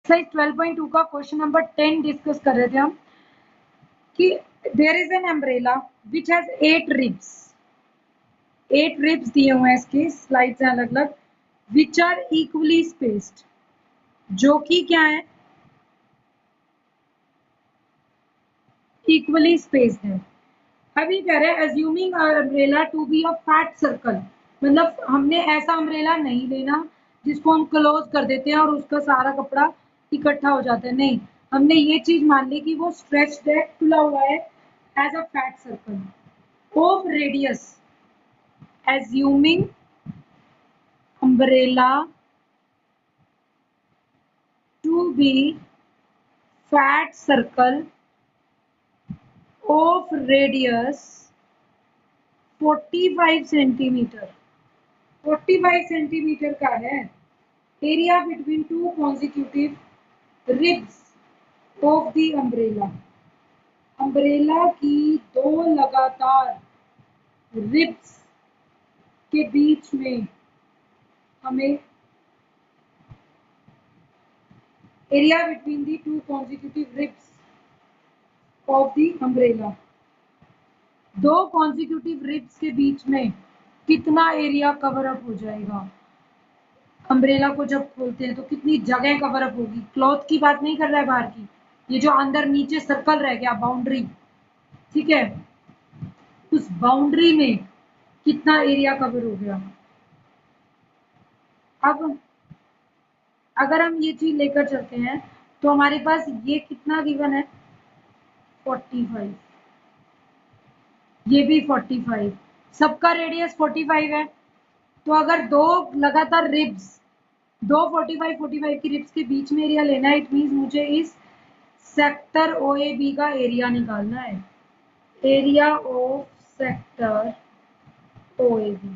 Exercise 12.2 का question number 10 discuss कर रहे थे हम कि there is an umbrella which has 8 ribs. 8 ribs दिए हुए हैं, इसके स्लाइड्स हैं अलग अलग, विच आर इक्वली स्पेस्ड, जो कि क्या है, इक्वली स्पेस्ड है। अभी कह रहे हैं assuming umbrella to be a fat circle, मतलब हमने ऐसा अम्ब्रेला नहीं लेना जिसको हम क्लोज कर देते हैं और उसका सारा कपड़ा इकट्ठा हो जाता है, नहीं, हमने ये चीज मान ली कि वो स्ट्रेच्ड है, खुला हुआ है as a fat circle of radius, assuming umbrella to be fat circle of radius 45 centimeter. 45 centimeter का है area between two consecutive ribs of the umbrella. Umbrella की दो लगातार रिब्स के बीच में हमें area between the two consecutive ribs of the umbrella, दो कॉन्जिक्यूटिव रिब्स के बीच में कितना एरिया कवर अप हो जाएगा। अम्ब्रेला को जब खोलते हैं तो कितनी जगह कवर अप होगी, क्लॉथ की बात नहीं कर रहा है बाहर की, ये जो अंदर नीचे सर्कल रह गया बाउंड्री, ठीक है, उस बाउंड्री में कितना एरिया कवर हो गया। अब अगर हम ये चीज लेकर चलते हैं तो हमारे पास ये कितना गिवन है, 45, ये भी 45, सबका रेडियस 45 है। तो अगर दो लगातार रिब्स, दो 45 की रिब्स के बीच में एरिया लेना है, इट मीन्स मुझे इस सेक्टर OAB का एरिया निकालना है, area of sector OAB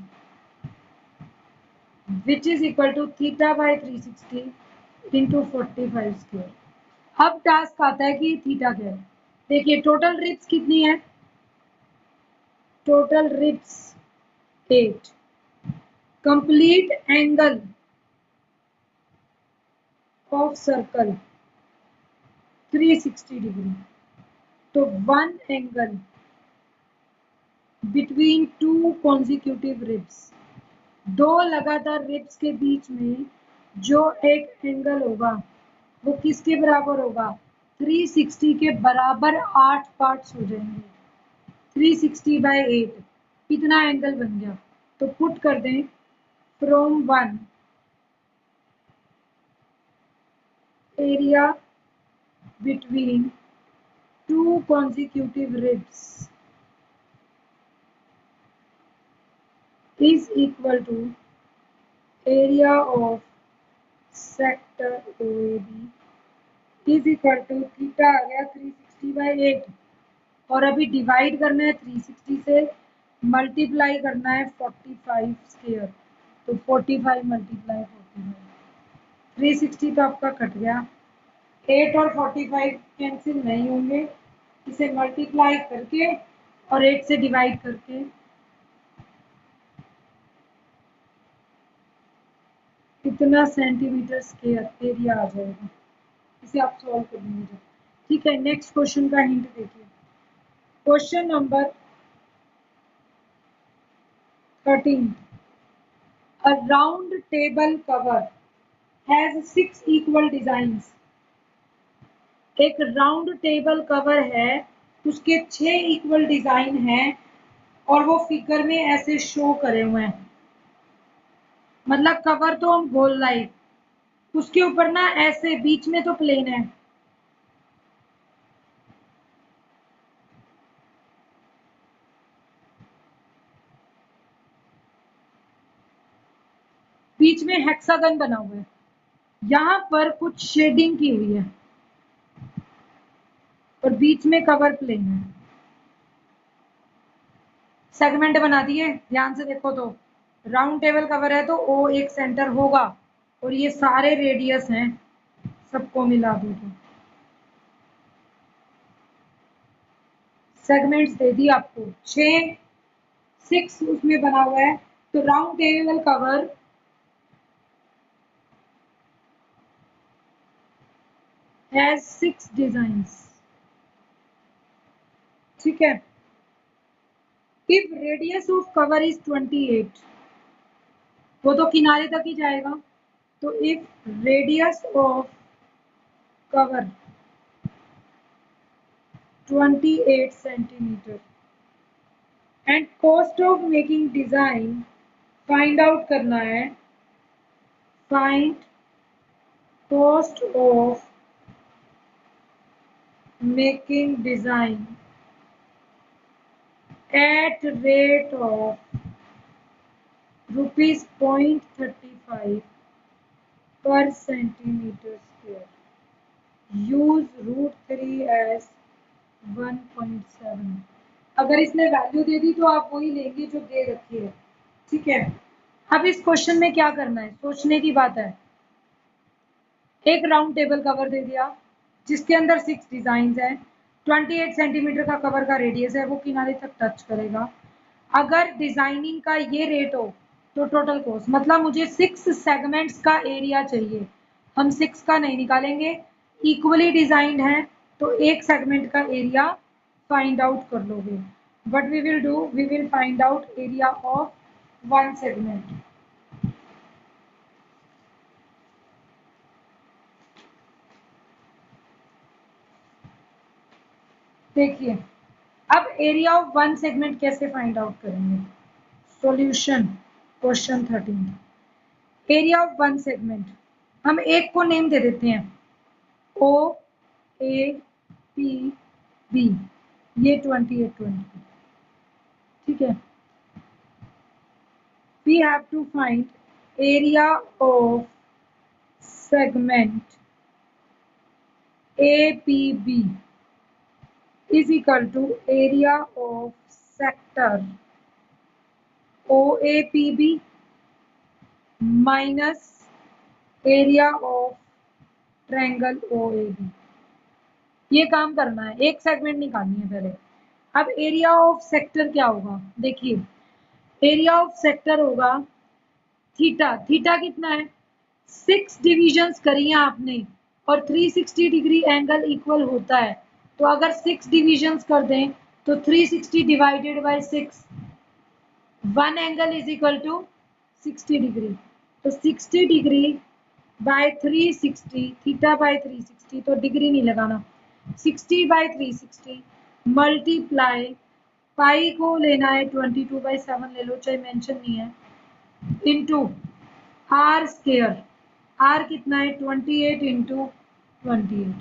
which is equal to theta by 360 into 45 square. अब टास्क आता है कि थीटा क्या है। देखिए टोटल रिब्स कितनी है, total ribs 8, complete angle of circle 360 degree, तो one angle between two consecutive ribs, दो लगातार रिब्स के बीच में जो एक एंगल होगा वो किसके बराबर होगा, 360 के बराबर 8 पार्ट्स हो जाएंगे, 360 बाय 8 कितना एंगल बन गया। तो पुट कर दें from 1 area between two consecutive ribs is equal to area of sector OAB is equal to theta आ गया 360 बाय 8, और अभी डिवाइड करना है 360 से, मल्टीप्लाई करना है 45 स्क्वायर, तो 45 मल्टीप्लाई 45, 360 तो आपका कट गया, 8 और 45 कैंसिल नहीं होंगे, इसे मल्टीप्लाई करके और 8 से डिवाइड करके कितना सेंटीमीटर स्क्वायर एरिया आ जाएगा, इसे आप सॉल्व कर लीजिए। ठीक है, नेक्स्ट क्वेश्चन का हिंट देखिए, question number 13, a round table cover has 6 equal designs. एक राउंड टेबल कवर है, उसके 6 इक्वल डिजाइन हैं और वो फिगर में ऐसे शो करे हुए हैं, मतलब कवर तो हम गोल लाए, उसके ऊपर ना ऐसे बीच में तो प्लेन है, बीच में हेक्सागन बना हुआ है, यहाँ पर कुछ शेडिंग की हुई है और बीच में कवर प्लेन है। सेगमेंट बना दिए, ध्यान से देखो तो राउंड टेबल कवर है तो O एक सेंटर होगा और ये सारे रेडियस हैं, सबको मिला दो तो सेगमेंट्स दे दी आपको, 6 उसमें बना हुआ है। तो round table cover has 6 designs. ठीक है। If radius of cover is 28, वो तो किनारे तक ही जाएगा। तो if radius of cover 28 centimetre and cost of making design find out करना है। Find cost of making design at rate of ₹0.35 per centimeter square. Use √3 as 1.7। अगर इसने वैल्यू दे दी तो आप वही लेंगे जो दे रखी है। ठीक है। अब इस क्वेश्चन में क्या करना है, सोचने की बात है। एक राउंड टेबल कवर दे दिया जिसके अंदर 6 डिजाइन है। 28 सेंटीमीटर का कवर का रेडियस है, वो किनारे तक टच करेगा। अगर डिजाइनिंग का ये रेट हो तो टोटल कॉस्ट, मतलब मुझे 6 सेगमेंट्स का एरिया चाहिए। हम 6 का नहीं निकालेंगे, इक्वली डिजाइंड है तो एक सेगमेंट का एरिया फाइंड आउट कर लोगे। But we will do, we will find out area of one segment. देखिए, अब एरिया ऑफ वन सेगमेंट कैसे फाइंड आउट करेंगे। Solution question 13। Area of one segment, हम एक को नेम दे देते हैं ओ ए पी बी, ये 28 ठीक है। We have to find area of segment A P B is equal to area of sector OAPB minus area of triangle OAB। ये काम करना है, एक सेगमेंट निकालनी है पहले। अब एरिया ऑफ सेक्टर क्या होगा, देखिए एरिया ऑफ सेक्टर होगा थीटा। थीटा कितना है, 6 डिविजन्स करी हैं आपने और 360 डिग्री एंगल इक्वल होता है। तो अगर 6 डिविजन्स कर दें तो 360 divided by 6, one angle is equal to 60 degree. तो 60 डिग्री बाय 360, थीटा बाय 360, तो डिग्री नहीं लगाना, 60 बाय 360 मल्टीप्लाई, पाई को लेना है 22/7 ले लो, चाहे मेंशन नहीं है, इनटू आर स्क्वायर। आर कितना है 28 into 28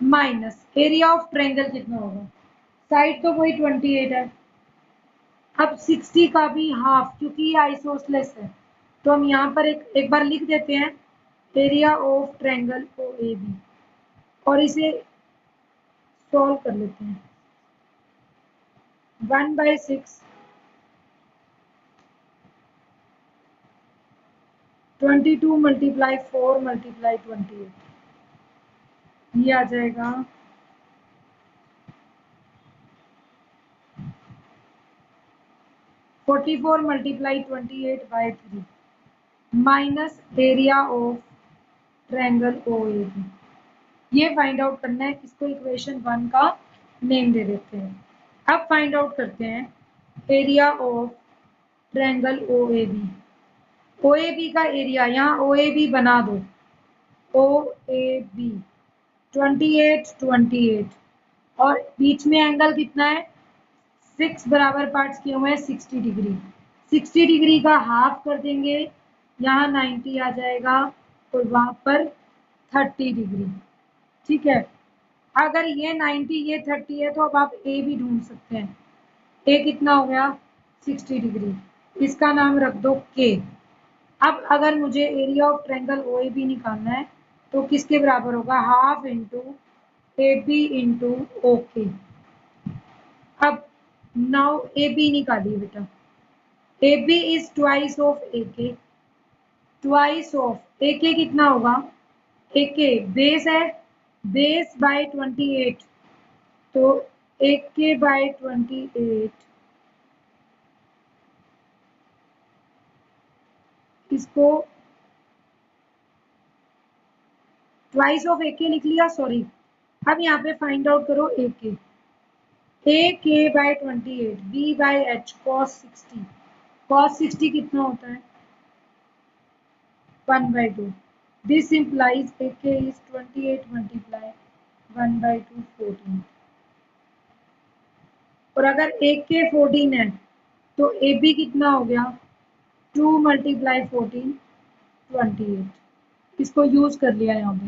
minus area of triangle कितना होगा, साइड तो वही 28 है। अब 60 का भी हाफ, क्योंकि ये आइसोसेलेस है तो हम यहाँ पर एक बार लिख देते हैं area of triangle O A B और इसे सॉल्व कर लेते हैं। 1/6 22 मल्टीप्लाई 4 मल्टीप्लाई 28, ये आ जाएगा 44 multiply 28/3 minus area of triangle O A B. ये फाइंड आउट करना है, इसको इक्वेशन 1 का नेम दे देते हैं। अब फाइंड आउट करते हैं area of triangle O A B. O A B का एरिया, यहाँ ओ ए बी बना दो, ओ ए बी 28 28 और बीच में एंगल कितना है, 6 बराबर पार्ट्स किए हुए हैं 60 डिग्री। 60 डिग्री का हाफ कर देंगे, यहाँ 90 आ जाएगा और वहां पर 30 डिग्री। ठीक है। अगर ये 90 ये 30 है तो अब आप ए भी ढूंढ सकते हैं। ए कितना हो गया 60 डिग्री, इसका नाम रख दो के। अब अगर मुझे area of triangle O A B निकालना है तो किसके बराबर होगा, half into A B into O K. अब नाउ ए बी निकालिए बेटा, A B is twice of A K. Twice of A के कितना होगा, ए के बेस है, बेस बाय 28, तो ए के बाय 28, इसको ट्वाइस ऑफ ए के लिख लिया, सॉरी। अब यहाँ पे फाइंड आउट करो A K by 28 B by H cos 60। Cos 60 कितना होता है? 1/2। दिस implies ए के इज 28 मल्टीप्लाई 1/2 14। और अगर ए के 14 है तो ए बी कितना हो गया? 2 मल्टीप्लाई 14 28। इसको यूज कर लिया यहाँ पे,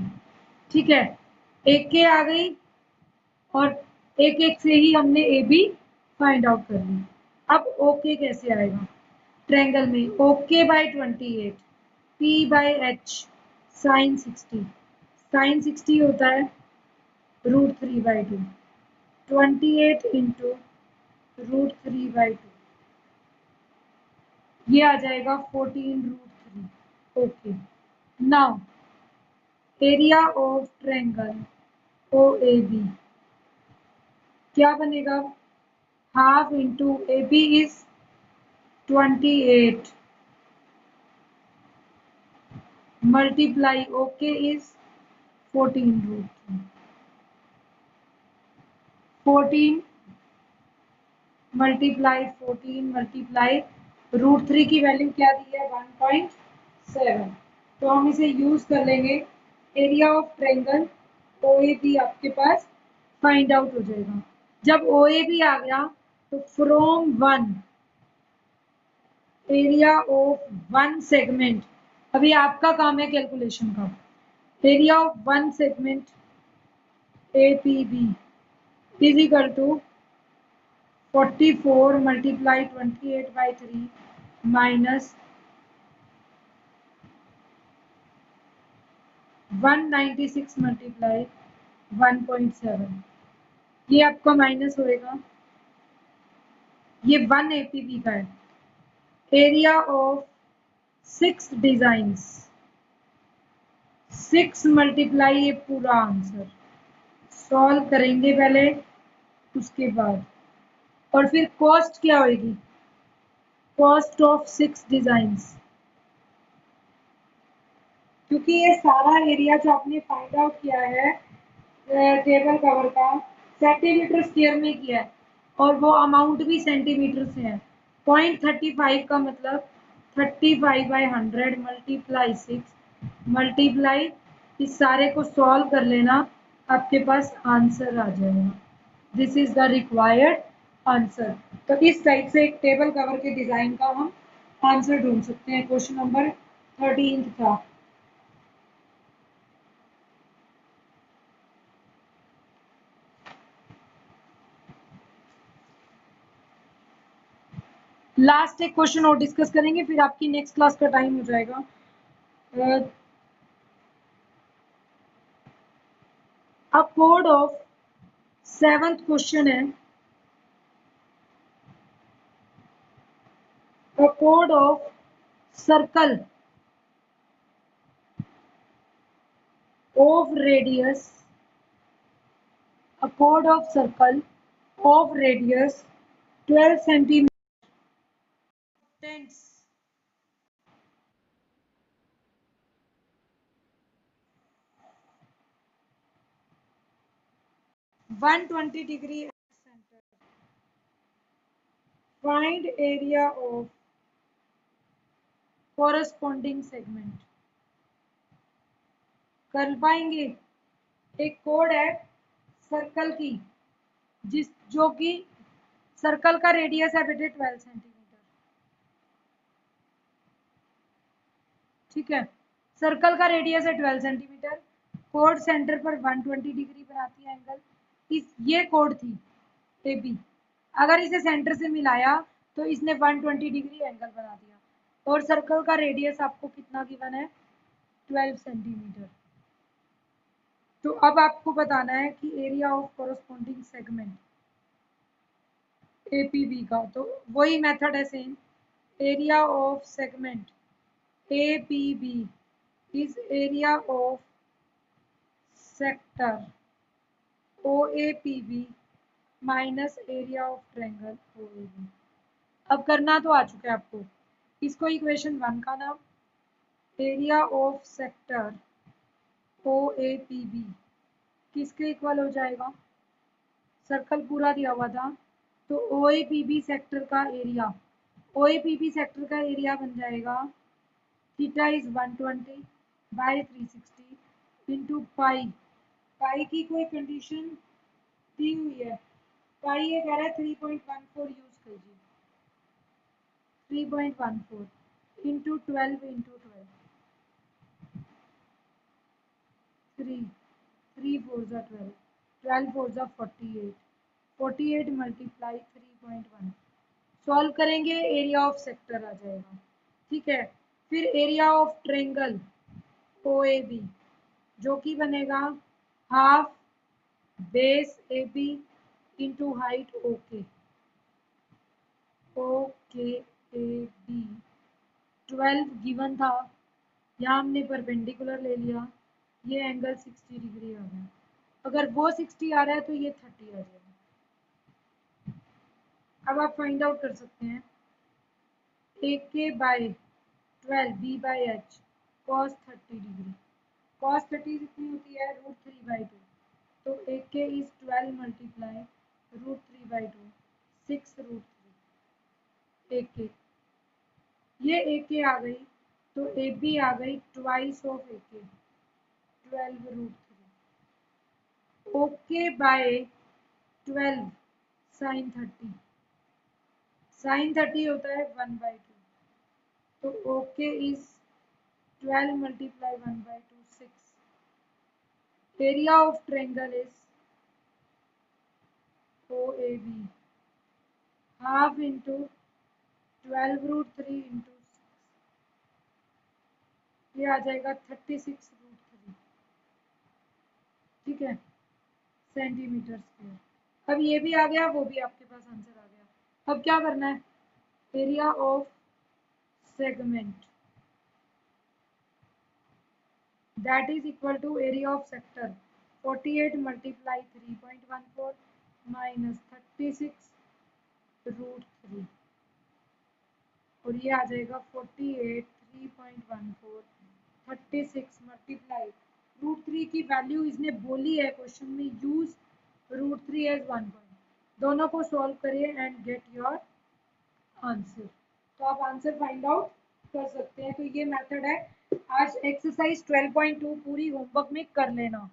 ठीक है। एक के आ गई और एक एक से ही हमने ए बी फाइंड आउट कर ली। अब ओके कैसे आएगा? ट्रायंगल में okay by 28 P by H sine 60। Sine 60 होता है √3/2। 28 इंटू √3/2, ये आ जाएगा 14√3। Okay, now area of triangle O A B क्या बनेगा? Half into A B is 28 multiply okay is 14√3। 14 multiply 14 multiply √3 की वैल्यू क्या दी है? 1.7। तो हम इसे यूज कर लेंगे। Area of triangle O A B आपके पास फाइंड आउट हो जाएगा। जब ओ ए बी आ गया तो from one area of one segment, अभी आपका काम है कैलकुलेशन का। Area of one segment A P B is equal to 44 multiply 28/3 minus 196 multiply 1.7। ये आपका माइनस होएगा, ये 1 एपीबी का है। एरिया ऑफ 6 डिजाइंस, 6 मल्टीप्लाई ये पूरा आंसर सॉल्व करेंगे पहले, उसके बाद। और फिर कॉस्ट क्या होगी? कॉस्ट ऑफ 6 डिजाइंस, क्योंकि ये सारा एरिया जो आपने फाइंड आउट किया है टेबल कवर का सेंटीमीटर स्क्वायर में किया है और वो अमाउंट भी सेंटीमीटर से है। 0.35 का मतलब 35/100 मल्टीप्लाई 6 मल्टीप्लाई, इस सारे को सॉल्व कर लेना, आपके पास आंसर आ जाएगा। This is the required answer. तो इस टाइप से एक टेबल कवर के डिजाइन का हम आंसर ढूंढ सकते हैं। क्वेश्चन नंबर 13 था। लास्ट एक क्वेश्चन और डिस्कस करेंगे, फिर आपकी नेक्स्ट क्लास का टाइम हो जाएगा। अब कोड ऑफ 7th क्वेश्चन है, a chord of circle of radius, a chord of circle of radius 12 centimeters tends 120 degree at center. Find area of corresponding segment. कर पाएंगे? एक कोड है सर्कल की, जो कि सर्कल का रेडियस है बेटे 12 सेंटीमीटर, ठीक है। सर्कल का रेडियस है 12 सेंटीमीटर, कोड सेंटर पर 120 डिग्री बनाती है एंगल। ये कोड थी ए बी, अगर इसे सेंटर से मिलाया तो इसने 120 डिग्री एंगल बना दिया। और सर्कल का रेडियस आपको कितना गिवन है? 12 सेंटीमीटर। तो अब आपको बताना है कि area of corresponding segment APB का, तो वही मेथड है same. Area of segment APB is area of sector OAPB minus area of triangle OAB। अब करना तो आ चुका है आपको। इसको इक्वेशन 1 का नाम, area of sector O A P B किसके इक्वल हो जाएगा? सर्कल पूरा दिया हुआ था, तो O A P B sector का area, O A P B sector का एरिया बन जाएगा theta is 120 by 360 into pi. Pi की कोई कंडीशन दी हुई है, पाई ये कह रहा है 3.14 यूज कीजिए, 3.14 इंटू 12 इंटू 3 3 4 जा 12, 12 4 जा 48, 48 मल्टीप्लाई 3.1, सॉल्व करेंगे एरिया ऑफ सेक्टर आ जाएगा। ठीक है, फिर area of triangle O A B जो कि बनेगा half base A B into height okay, okay A B 12 given था, यहाँ हमने परपेंडिकुलर ले लिया, ये एंगल 60 डिग्री आ गया, अगर वो 60 आ रहा है तो ये 30 आ जाएगा। अब आप फाइंड आउट कर सकते हैं A K by 12 B by H cos 30 degree, cos 30 कितनी होती है √3/2, तो ए के इज 12 मल्टीप्लाई √3/2 6√3 ए के, ये ए के आ गई, तो ए बी आ गई ट्वाइस ऑफ ए के 12√3 ओके बाय 12 साइन 30, साइन 30 होता है 1/2, तो okay is 12 multiply 1/2 6, area of triangle is O A B half into 12√3 into 6, ये आ जाएगा 36√3, ठीक है, सेंटीमीटर स्क्वायर। अब ये भी आ गया, वो भी आपके पास आंसर आ गया। अब क्या करना है, area of segment that is equal to area of sector 48 multiply 3.14 minus 36√3, और ये आ जाएगा 48 3.14 36 मल्टीप्लाई √3 की वैल्यू इसने बोली है क्वेश्चन में, यूज √3 एज 1 पॉइंट, दोनों को सॉल्व करिए एंड गेट योर आंसर। तो आप आंसर फाइंड आउट कर सकते हैं। तो ये मेथड है। आज एक्सरसाइज 12.2 पूरी होमवर्क में कर लेना।